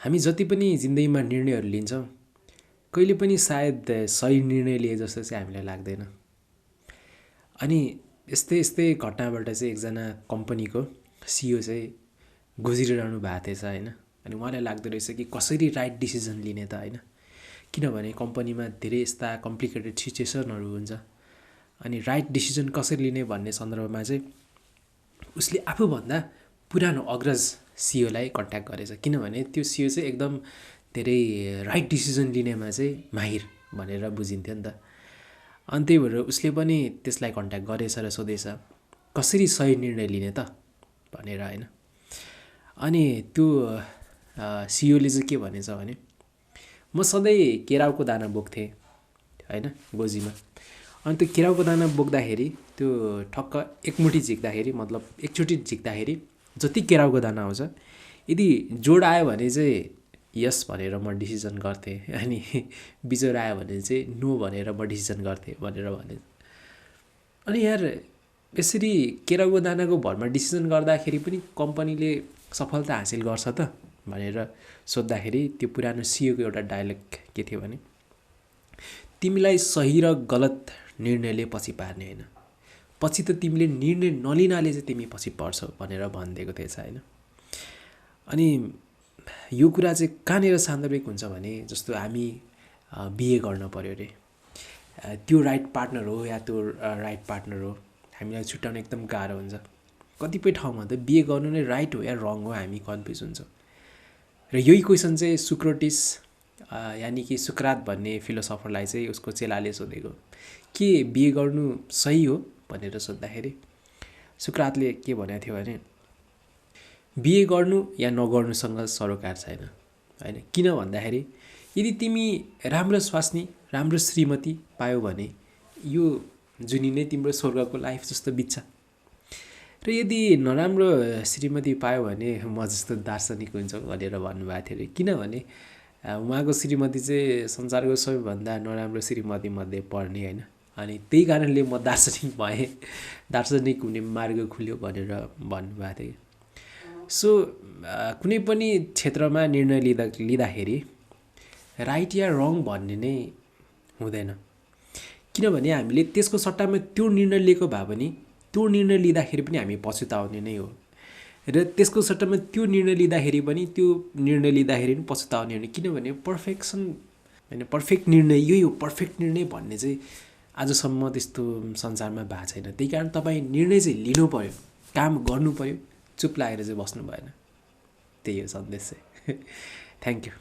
हामी जति पनि जिन्दगीमा निर्णयहरू लिन्छौँ कहिले पनि सायद सही निर्णय लिए जस्तो चाहिँ हामीलाई लाग्दैन। अनि यस्तै यस्तै घटनाबाट चाहिँ एकजना कम्पनीको सिइओ चाहिँ गुज्रिरहनु भएको थिएछ होइन। अनि उहाँलाई लाग्दो रहेछ कि कसरी राइट डिसिजन लिने त होइन, किनभने कम्पनीमा धेरै यस्ता कम्प्लिकेटेड सिचुएसनहरू हुन्छ। अनि राइट डिसिजन कसरी लिने भन्ने सन्दर्भमा चाहिँ उसले आफूभन्दा पुरानो अग्रज सिइओलाई कन्ट्याक्ट गरेछ, किनभने त्यो सिइओ चाहिँ एकदम धेरै राइट डिसिजन लिनेमा चाहिँ माहिर भनेर बुझिन्थ्यो नि त। अनि त्यही भएर उसले पनि त्यसलाई कन्ट्याक्ट गरेछ र सोधेछ कसरी सही निर्णय लिने त भनेर होइन। अनि त्यो सिइओले चाहिँ के भनेछ भने म सधैँ केराउको दाना बोक्थेँ होइन गोजीमा। अनि त्यो केराउको दाना बोक्दाखेरि त्यो ठक्क एकमुठी झिक्दाखेरि मतलब एकचोटि झिक्दाखेरि जति केराउको दाना आउँछ यदि जोड आयो भने चाहिँ यस भनेर म डिसिजन गर्थेँ, अनि बिजोड आयो भने चाहिँ नो भनेर म डिसिजन गर्थेँ भनेर भने। अनि यार यसरी केराउको दानाको भरमा डिसिजन गर्दाखेरि पनि कम्पनीले सफलता हासिल गर्छ त भनेर सोद्धाखेरि त्यो पुरानो सिइओको एउटा डायलग के थियो भने तिमीलाई सही र गलत निर्णयले पछि पार्ने होइन, पछि त तिमीले निर्णय नलिनाले चाहिँ तिमी पछि पर्छौ भनेर भनिदिएको थिएछ होइन। अनि यो कुरा चाहिँ कहाँनिर सान्दर्भिक हुन्छ भने जस्तो हामी बिए गर्न पर्यो अरे, त्यो राइट पार्टनर हो या त्यो राइट पार्टनर हो हामीलाई छुट्याउन एकदम गाह्रो हुन्छ। कतिपय ठाउँमा त बिए गर्नु नै राइट हो या रङ हो हामी कन्फ्युज हुन्छौँ। र यही क्वेसन चाहिँ सुक्रेटिस यानि कि सुक्रात भन्ने फिलोसफरलाई चाहिँ उसको चेलाले सोधेको के बिए गर्नु सही हो भनेर सोद्धाखेरि सुक्रातले के भनेको थियो भने बिए गर्नु या नगर्नुसँग सरोकार छैन होइन। किन भन्दाखेरि यदि तिमी राम्रो स्वास्नी राम्रो श्रीमती पायो भने यो जुनी नै तिम्रो स्वर्गको लाइफ जस्तो बित्छ, र यदि नराम्रो श्रीमती पायो भने म जस्तो दार्शनिक हुन्छ भनेर भन्नुभएको थियो अरे। किनभने उहाँको श्रीमती चाहिँ संसारको सबैभन्दा नराम्रो श्रीमती मध्ये पर्ने होइन। अनि त्यही कारणले म दार्शनिक भएँ, दार्शनिक हुने मार्ग खुल्यो भनेर भन्नुभएको थियो। सो कुनै पनि क्षेत्रमा निर्णय लिँदाखेरि राइट या रङ भन्ने नै हुँदैन, किनभने हामीले त्यसको सट्टामा त्यो निर्णय लिएको भए पनि त्यो निर्णय लिँदाखेरि पनि हामी पछुताउने नै हो, र त्यसको सट्टामा त्यो निर्णय लिँदाखेरि पनि पछुताउने होइन। किनभने पर्फेक्सन होइन, पर्फेक्ट निर्णय यही हो पर्फेक्ट निर्णय भन्ने चाहिँ आजसम्म त्यस्तो संसारमा भएको छैन। त्यही कारण तपाईँ निर्णय चाहिँ लिनु पर्यो, काम गर्नु पर्यो, चुप लागेर चाहिँ बस्नु भएन। त्यही हो सन्देश चाहिँ। Thank you.